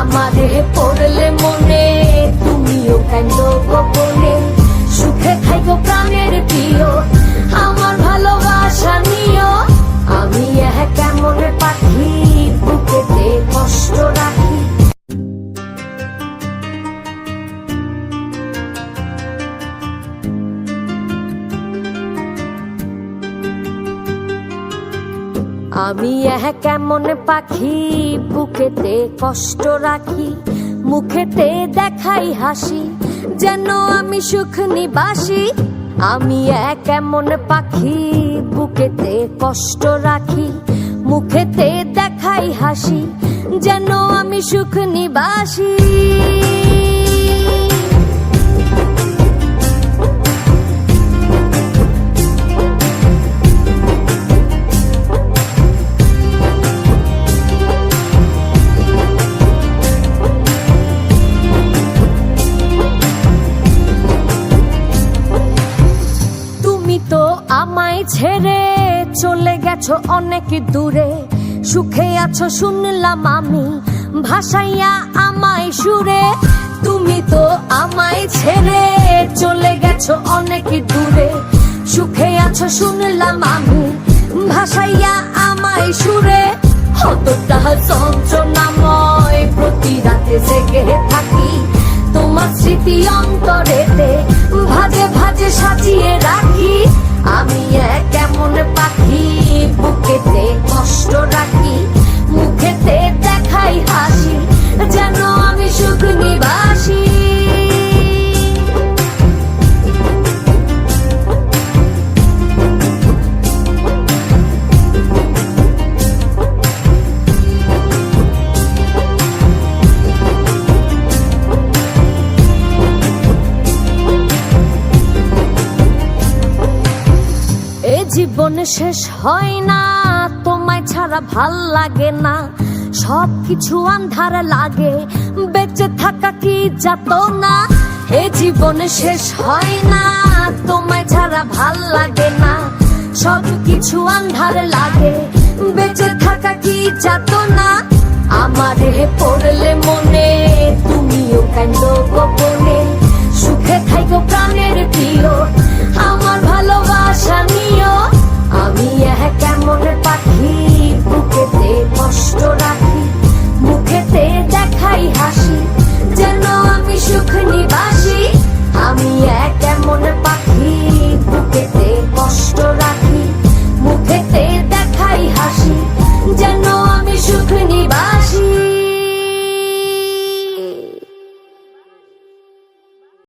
আমারে পড়লে মনে তুমিও কান্দো গোপনে, সুখে খাইগো প্রাণের প্রিয় আমার ভালোবাসা নিও। আমি কেমন পাখি বুকেতে কষ্ট রাখি। আমি কেমন পাখি বুকেতে কষ্ট রাখি, মুখেতে দেখাই হাসি যেন আমি সুখ নিবাসী। আমি কেমন পাখি বুকেতে কষ্ট রাখি, মুখেতে দেখাই হাসি যেন আমি সুখ নিবাসী। আমায় ছেড়ে চলে গেছো অনেক দূরে, সুখে আছো শুনলাম আমি ভাসাইয়া আমায় সুরে। তুমি তো আমায় ছেড়ে চলে গেছো অনেক দূরে, সুখে আছো শুনলাম আমি ভাসাইয়া আমায় সুরে। কতটা যন্ত্রণাময় প্রতি রাতে জেগে থাকি, তোমার স্মৃতি অন্তরেতে ভাজে ভাজে সাজিয়ে রাখি। আমি কেমন পাখি বুকেতে কষ্ট রাখি, মুখেতে দেখাই হাসি যেন আমি সুখ নিবাসী। জীবন শেষ হয় না তোমায় ছাড়া ভাল লাগে না, সবকিছু আন্ধার লাগে বেঁচে থাকা কি যাত না। এ জীবন শেষ হয় না তোমায় ছাড়া ভাল লাগে না, সবকিছু আন্ধার লাগে বেঁচে থাকা কি যাত না। আমারে পড়লে মনে তুমিও কান্দো গোপনে, সুখে খাইগো প্রাণের প্রিয় আমার ভালোবাসা নিও। আমি কেমন পাখি বুকেতে কষ্ট রাখি।